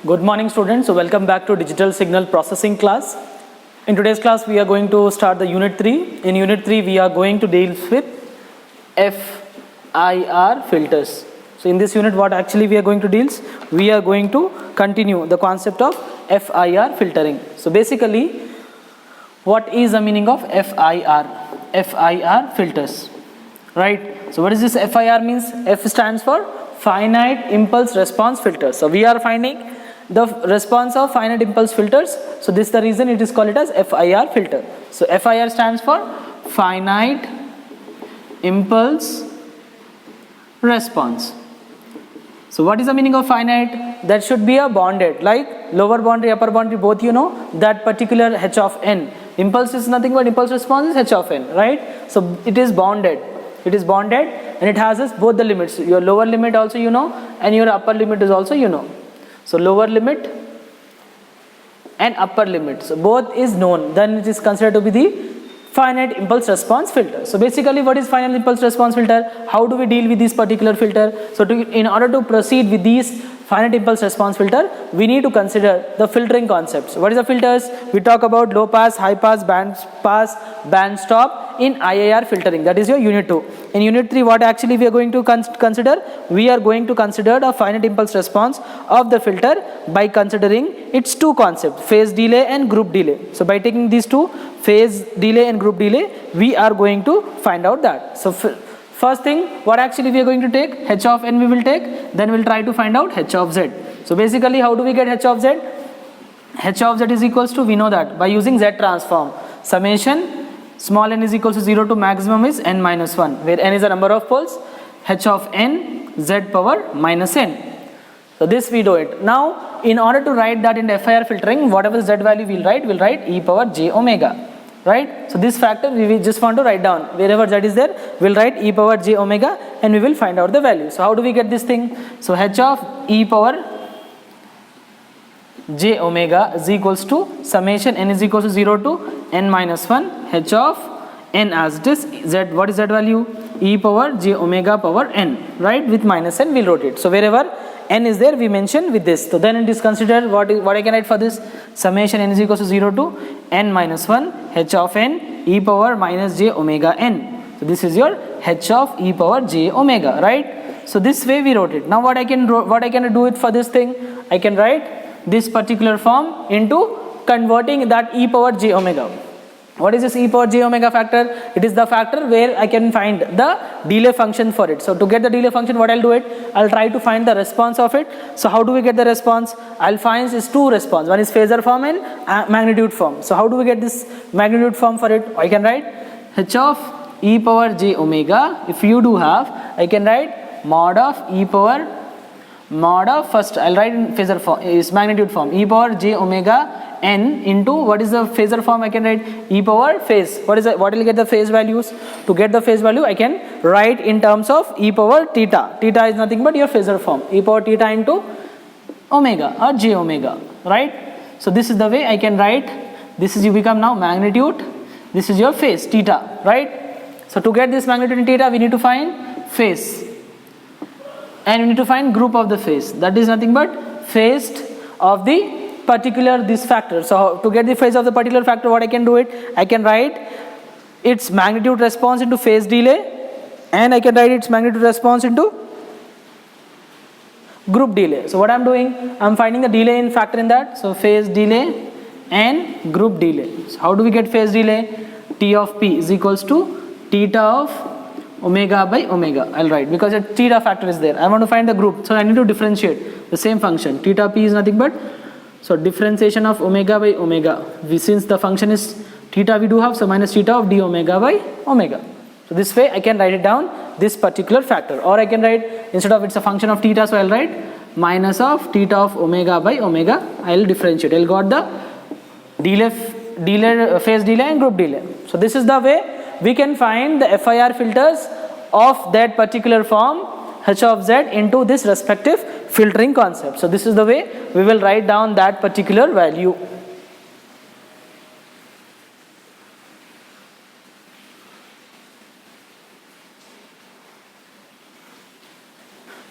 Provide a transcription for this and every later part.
Good morning students, so welcome back to digital signal processing class. In today's class we are going to start the unit 3. In unit 3 we are going to deal with FIR filters. So in this unit what actually we are going to deal, we are going to continue the concept of FIR filtering. So basically what is the meaning of FIR filters, right? So what is this FIR means? F stands for finite impulse response filters. So we are finding the response of finite impulse filters. So this is the reason it is called it as FIR filter. So FIR stands for finite impulse response. So what is the meaning of finite? That should be a bounded, like lower boundary, upper boundary, both you know, that particular h of n. Impulse is nothing but impulse response is h of n, right? So it is bounded. It is bounded and it has both the limits. Your lower limit also you know and your upper limit is also you know. So lower limit and upper limit, so both is known, then it is considered to be the finite impulse response filter. So basically what is finite impulse response filter? How do we deal with this particular filter? So in order to proceed with these finite impulse response filter, we need to consider the filtering concepts. What is the filters? We talk about low pass, high pass, band stop in IIR filtering. That is your unit 2. In unit 3 what actually we are going to consider? We are going to consider the finite impulse response of the filter by considering its two concepts, phase delay and group delay. So by taking these two, phase delay and group delay, we are going to find out that. So first thing, what actually we are going to take? H of n we will take, then we will try to find out h of z. So basically how do we get h of z? H of z is equals to, we know that, by using z transform. Summation small n is equals to 0 to maximum is n minus 1, where n is the number of poles, h of n z power minus n. So this we do it. Now in order to write that in FIR filtering, whatever z value we'll write e power j omega. Right? So this factor we just want to write down. Wherever z is there, we'll write e power j omega and we will find out the value. So how do we get this thing? So h of e power j omega is equals to summation n is equals to 0 to n minus 1 h of n as it is z. What is z value? E power j omega power n, right? With minus n we'll rotate. So wherever n is there we mention with this. So then it is considered what I can write for this? Summation n is equals to 0 to n minus 1 h of n e power minus j omega n. So this is your h of e power j omega, right? So this way we wrote it. Now what I can do it for this thing? I can write this particular form into converting that e power j omega. What is this e power j omega factor? It is the factor where I can find the delay function for it. So to get the delay function, what I'll do it? I'll try to find the response of it. So how do we get the response? I'll find is two response. One is phasor form and magnitude form. So how do we get this magnitude form for it? I can write h of e power j omega. If you do have, I can write mod of first I'll write in phasor form is magnitude form e power j omega n into what is the phasor form? I can write e power phase. What will get the phase values? To get the phase value I can write in terms of e power theta. Theta is nothing but your phasor form, e power theta into omega or j omega, right? So this is the way I can write. This is you become now magnitude, this is your phase theta, right? So to get this magnitude in theta we need to find phase and we need to find group of the phase. That is nothing but phase of the particular this factor. So to get the phase of the particular factor, what I can do it? I can write its magnitude response into phase delay and I can write its magnitude response into group delay. So what I'm doing? I'm finding the delay in factor in that. So phase delay and group delay. So how do we get phase delay? T of p is equals to theta of omega by omega. I'll write because a theta factor is there. I want to find the group, so I need to differentiate the same function. Theta p is nothing but, so differentiation of omega by omega. Since the function is theta we do have, so minus theta of d omega by omega. So this way I can write it down this particular factor, or I can write instead of it's a function of theta, so I'll write minus of theta of omega by omega. I'll differentiate. I'll got the phase delay and group delay. So this is the way we can find the FIR filters of that particular form h of z into this respective filtering concept. So this is the way we will write down that particular value.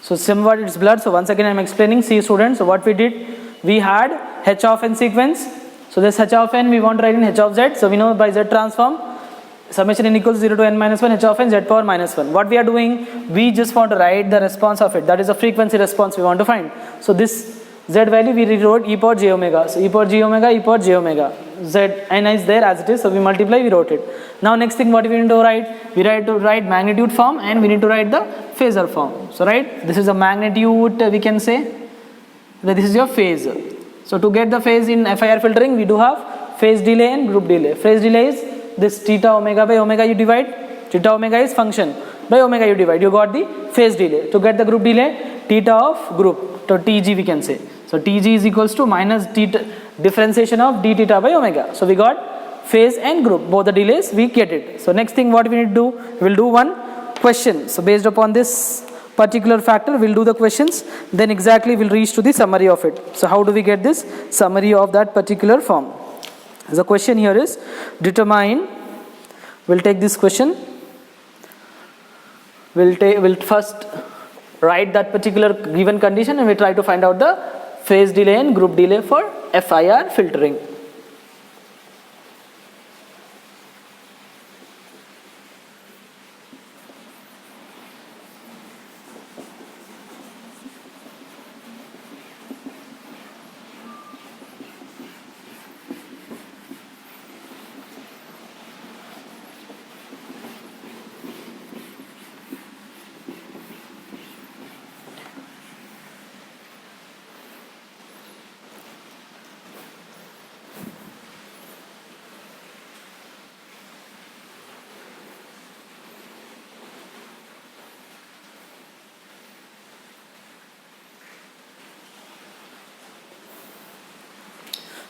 So somewhat it's blurred, so once again I am explaining. See students, so what we did, we had h of n sequence. So this h of n we want to write in h of z. So we know by z transform, summation n equals 0 to n minus 1 h of n z power minus 1. What we are doing, we just want to write the response of it. That is the frequency response we want to find. So this z value we rewrote e power j omega. So e power j omega, e power j omega. Z n is there as it is, so we multiply, we wrote it. Now next thing what we need to write, we need to write magnitude form and we need to write the phasor form. So right, this is a magnitude, we can say that this is your phase. So to get the phase in FIR filtering, we do have phase delay and group delay. Phase delay is this theta omega by omega you divide. Theta omega is function by omega you divide. You got the phase delay. To get the group delay, theta of group, so TG we can say. So TG is equals to minus theta, differentiation of d theta by omega. So we got phase and group, both the delays we get it. So next thing what we need to do, we will do one question. So based upon this particular factor, we'll do the questions, then exactly we'll reach to the summary of it. So how do we get this summary of that particular form? The question here is determine, we'll take this question, we'll first write that particular given condition and we try to find out the phase delay and group delay for FIR filtering.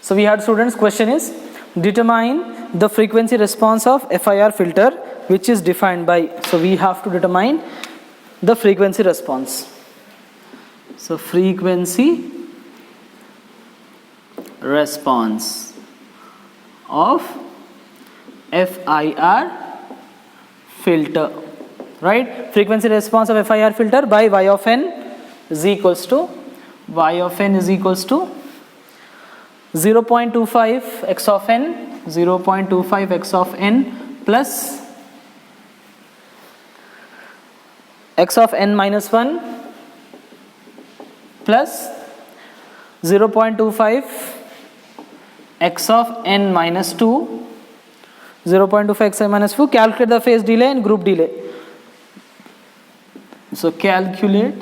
So we had students, question is determine the frequency response of FIR filter which is defined by, so we have to determine the frequency response. So frequency response of FIR filter, right? Frequency response of FIR filter by y of n is equals to 0.25 x of n, 0.25 x of n plus x of n minus 1 plus 0.25 x of n minus 2, 0.25 x n minus 2. Calculate the phase delay and group delay. So calculate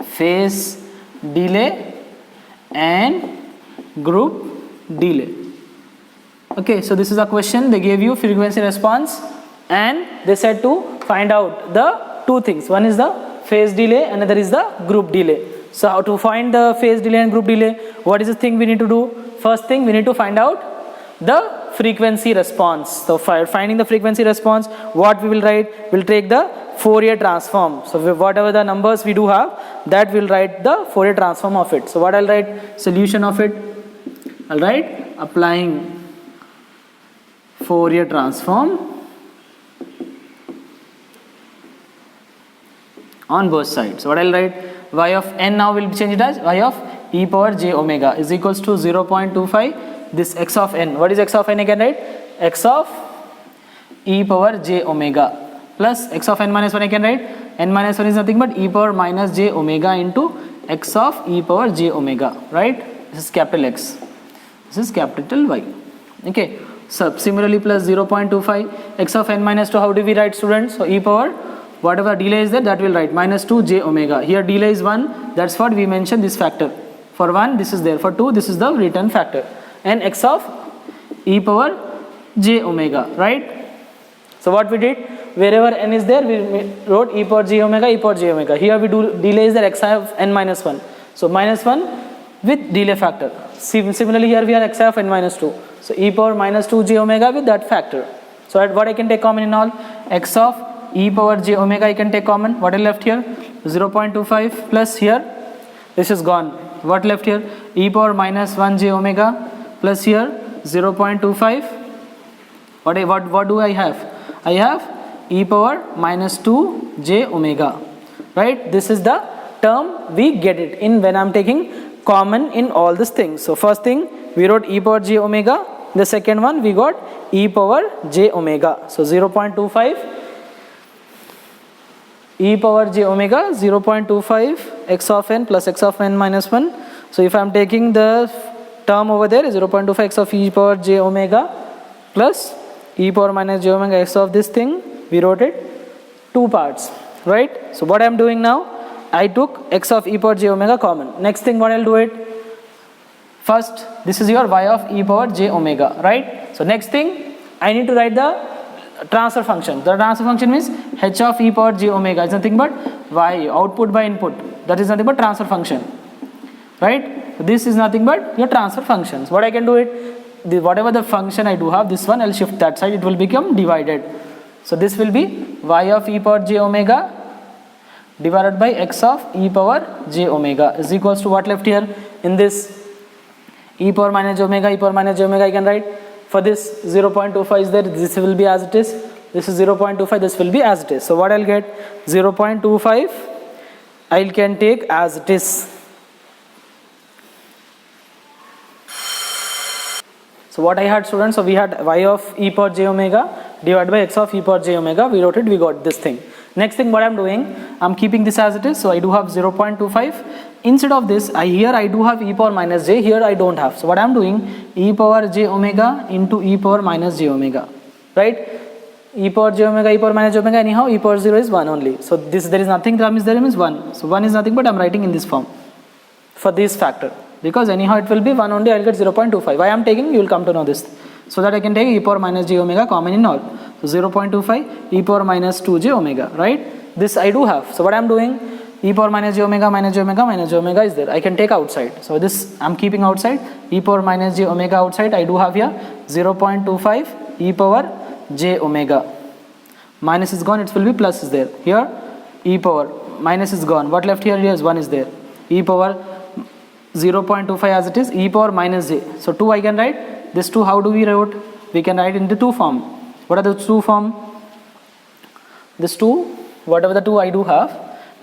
phase delay and group delay. Okay, so this is a question. They gave you frequency response and they said to find out the two things. One is the phase delay, another is the group delay. So how to find the phase delay and group delay? What is the thing we need to do? First thing, we need to find out the frequency response. So finding the frequency response, what we will write? We'll take the Fourier transform. So whatever the numbers we do have, that we'll write the Fourier transform of it. So what I'll write? Solution of it. I'll write applying Fourier transform on both sides. So what I'll write? Y of n now will change it as y of e power j omega is equals to 0.25 this x of n. What is x of n again, right? X of e power j omega plus x of n minus 1 again, right? N minus 1 is nothing but e power minus j omega into x of e power j omega, right? This is capital X. This is capital Y. Okay. So similarly plus 0.25 x of n minus 2, how do we write, students? So e power, whatever delay is there, that will write minus 2 j omega. Here delay is 1, that's what we mentioned this factor. For 1 this is there, for 2 this is the return factor. And x of e power j omega, right? So what we did, wherever n is there, we wrote e power j omega, e power j omega. Here we do delay is there, x of n minus 1. So minus 1 with delay factor. Similarly here we have x of n minus 2. So e power minus 2 j omega with that factor. So what I can take common in all? X of e power j omega I can take common. What I left here? 0.25 plus here, this is gone. What left here? E power minus 1 j omega plus here 0.25. What do I have? I have e power minus 2 j omega, right? This is the term we get it in when I'm taking common in all these things. So first thing we wrote e power j omega. The second one we got e power j omega. So 0.25 e power j omega 0.25 x of n plus x of n minus 1. So if I am taking the term over there, 0.25 x of e power j omega plus e power minus j omega x of this thing, we wrote it two parts, right? So what I am doing now, I took x of e power j omega common. Next thing what I will do it, first this is your y of e power j omega, right? So next thing I need to write the transfer function. The transfer function means h of e power j omega is nothing but y, output by input. That is nothing but transfer function, right? So this is nothing but your transfer functions. What I can do it, whatever the function I do have, this one I'll shift that side, it will become divided. So this will be y of e power j omega divided by x of e power j omega is equals to what left here in this e power minus j omega, e power minus j omega I can write. For this 0.25 is there, this will be as it is. This is 0.25, this will be as it is. So what I'll get, 0.25 I can take as it is. So what I had, students, so we had y of e power j omega divided by x of e power j omega, we wrote it, we got this thing. Next thing what I'm doing, I'm keeping this as it is, so I do have 0.25. Instead of this, here I do have e power minus j, here I don't have. So what I'm doing, e power j omega into e power minus j omega, right? E power j omega, e power minus j omega, anyhow e power 0 is 1 only. So this, there is nothing, term is there means 1. So 1 is nothing but I'm writing in this form for this factor, because anyhow it will be 1 only, I'll get 0.25. Why I'm taking, you will come to know this. So that I can take e power minus j omega common in all. So 0.25 e power minus 2j omega, right? This I do have. So what I'm doing, e power minus j omega minus j omega minus j omega is there. I can take outside. So this I'm keeping outside. E power minus j omega outside. I do have here 0.25 e power j omega. Minus is gone. It will be plus is there. Here e power minus is gone. What left here? Yes, 1 is there. E power 0.25 as it is. E power minus j. So 2 I can write. This 2 how do we write? We can write in the 2 form. What are the 2 form? This 2, whatever the 2 I do have,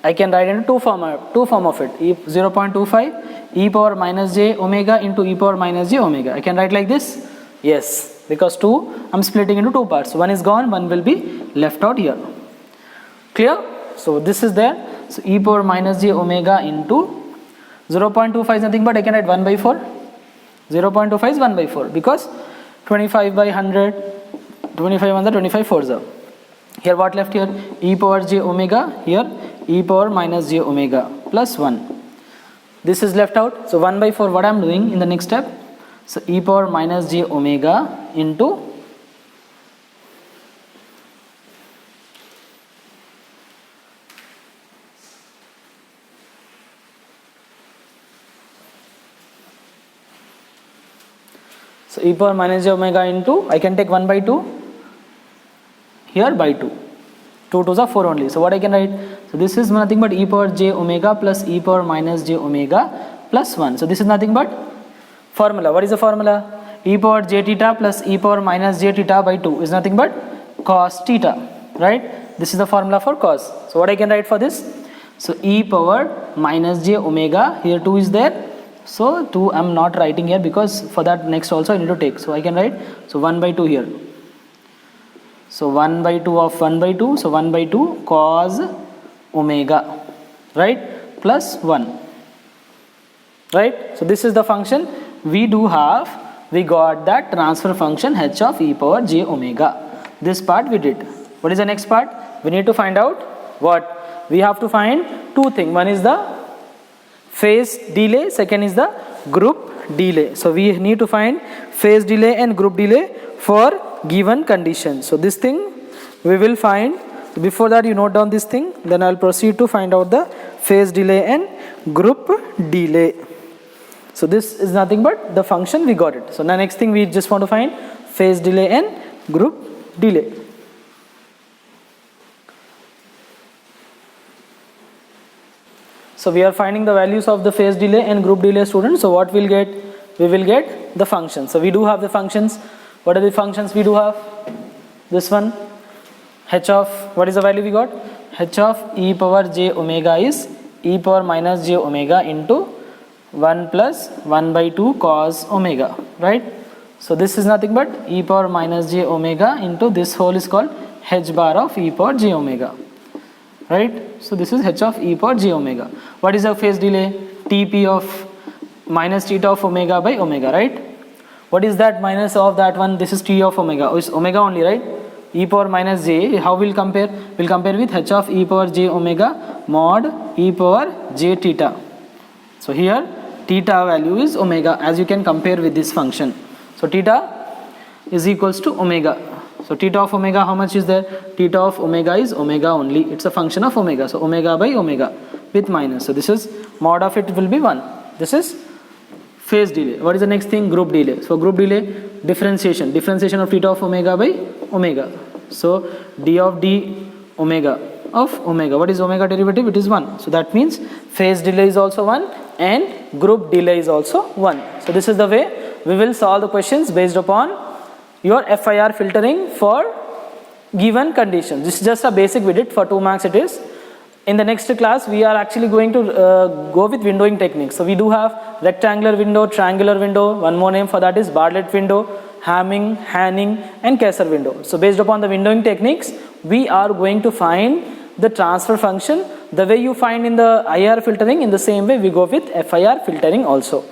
I can write in 2 form of it. 0.25 e power minus j omega into e power minus j omega. I can write like this. Yes, because 2 I'm splitting into 2 parts. 1 is gone, 1 will be left out here. Clear? So this is there. So e power minus j omega into 0.25 is nothing but I can write 1 by 4. 0.25 is 1 by 4 because 25 by 100, 25 on the 25 4s. Here what left here? E power j omega, here e power minus j omega plus 1. This is left out. So 1 by 4 what I am doing in the next step? So e power minus j omega into so e power minus j omega into, I can take 1 by 2, here by 2. 2 2s are 4 only. So what I can write? So this is nothing but e power j omega plus e power minus j omega plus 1. So this is nothing but formula. What is the formula? E power j theta plus e power minus j theta by 2 is nothing but cos theta, right? This is the formula for cos. So what I can write for this? So e power minus j omega, here 2 is there. So 2 I'm not writing here because for that next also I need to take. So I can write, so 1 by 2 here. So 1 by 2 of 1 by 2, so 1 by 2 cos omega, right, plus 1, right. So this is the function we do have. We got that transfer function h of e power j omega. This part we did. What is the next part? We need to find out what? We have to find two things. One is the phase delay, second is the group delay. So we need to find phase delay and group delay for given condition. So this thing we will find. Before that you note down this thing, then I will proceed to find out the phase delay and group delay. So this is nothing but the function, we got it. So the next thing we just want to find phase delay and group delay. So we are finding the values of the phase delay and group delay, students. So what we'll get? We will get the functions. So we do have the functions. What are the functions we do have? This one, h of, what is the value we got? H of e power j omega is e power minus j omega into 1 plus 1 by 2 cos omega, right? So this is nothing but e power minus j omega into this whole is called h bar of e power j omega, right? So this is h of e power j omega. What is the phase delay? Tp of minus theta of omega by omega, right? What is that minus of that one? This is t of omega. Oh, it's omega only, right? E power minus j. How we'll compare? We'll compare with h of e power j omega mod e power j theta. So here theta value is omega, as you can compare with this function. So theta is equals to omega. So theta of omega, how much is there? Theta of omega is omega only. It's a function of omega. So omega by omega with minus. So this is mod of it will be 1. This is phase delay. What is the next thing? Group delay. So group delay, differentiation. Differentiation of theta of omega by omega. So d of d omega of omega. What is omega derivative? It is 1. So that means phase delay is also 1 and group delay is also 1. So this is the way we will solve the questions based upon your FIR filtering for given conditions. This is just a basic we did for 2 marks it is. In the next class we are actually going to go with windowing techniques. So we do have rectangular window, triangular window, one more name for that is Bartlett window, Hamming, Hanning and Kessler window. So based upon the windowing techniques we are going to find the transfer function. The way you find in the IR filtering, in the same way we go with FIR filtering also.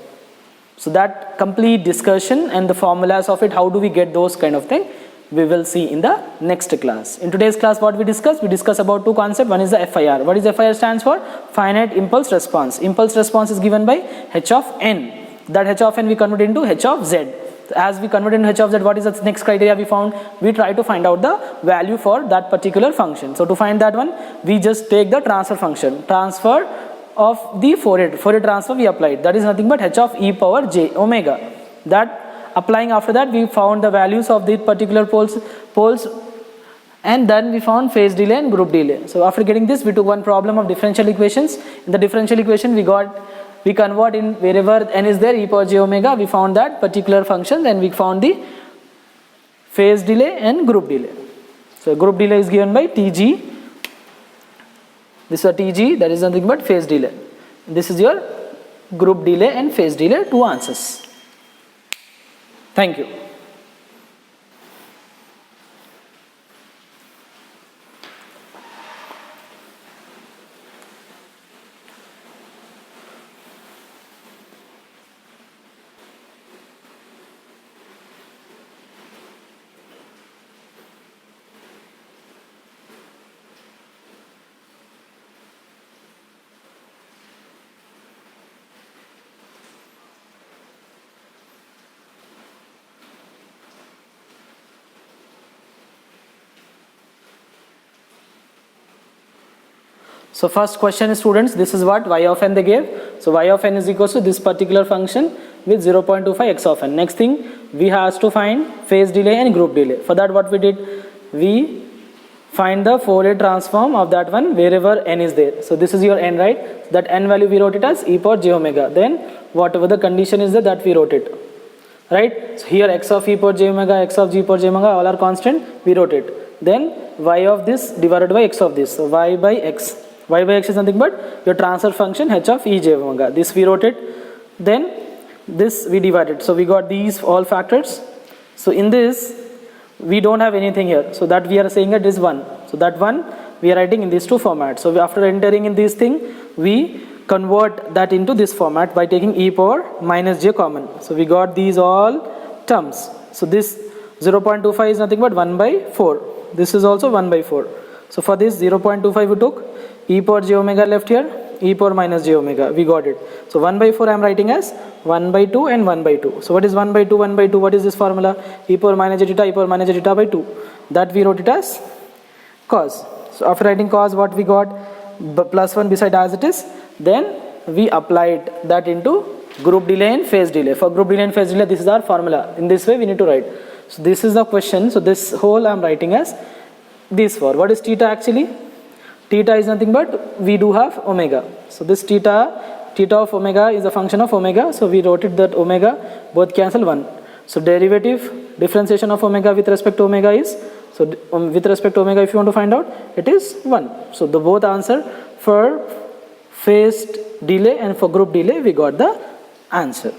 So that complete discussion and the formulas of it, how do we get those kind of thing, we will see in the next class. In today's class what we discuss about 2 concepts. One is the FIR. What is FIR stands for? Finite impulse response. Impulse response is given by h of n. That h of n we convert into h of z. As we convert into h of z, what is the next criteria we found? We try to find out the value for that particular function. So to find that one, we just take the transfer function. Transfer of the Fourier transfer we applied. That is nothing but h of e power j omega. That applying after that we found the values of the particular poles and then we found phase delay and group delay. So after getting this we took one problem of differential equations. In the differential equation we convert in wherever n is there e power j omega, we found that particular function, then we found the phase delay and group delay. So group delay is given by Tg. This is a Tg, that is nothing but phase delay. This is your group delay and phase delay, 2 answers. Thank you. So first question students, this is what y of n they gave. So y of n is equals to this particular function with 0.25 x of n. Next thing we have to find phase delay and group delay. For that what we did, we find the Fourier transform of that one wherever n is there. So this is your n, right? So that n value we wrote it as e power j omega. Then whatever the condition is there, that we wrote it, right? So here x of e power j omega, x of g power j omega all are constant, we wrote it. Then y of this divided by x of this. So y by x. Y by x is nothing but your transfer function h of e j omega. This we wrote it. Then this we divided. So we got these all factors. So in this we don't have anything here. So that we are saying that is 1. So that one we are writing in these 2 formats. So after entering in this thing, we convert that into this format by taking e power minus j common. So we got these all terms. So this 0.25 is nothing but 1 by 4. This is also 1 by 4. So for this 0.25 we took e power j omega left here, e power minus j omega, we got it. So 1 by 4 I am writing as 1 by 2 and 1 by 2. So what is 1 by 2, 1 by 2, what is this formula? E power minus j theta, e power minus j theta by 2. That we wrote it as cos. So after writing cos, what we got? Plus 1 beside as it is. Then we applied that into group delay and phase delay. For group delay and phase delay, this is our formula. In this way we need to write. So this is the question. So this whole I am writing as this for. What is theta actually? Theta is nothing but we do have omega. So this theta of omega is a function of omega. So we wrote it that omega both cancel 1. So derivative, differentiation of omega with respect to omega is, so with respect to omega if you want to find out, it is 1. So the both answer for phased delay and for group delay we got the answer.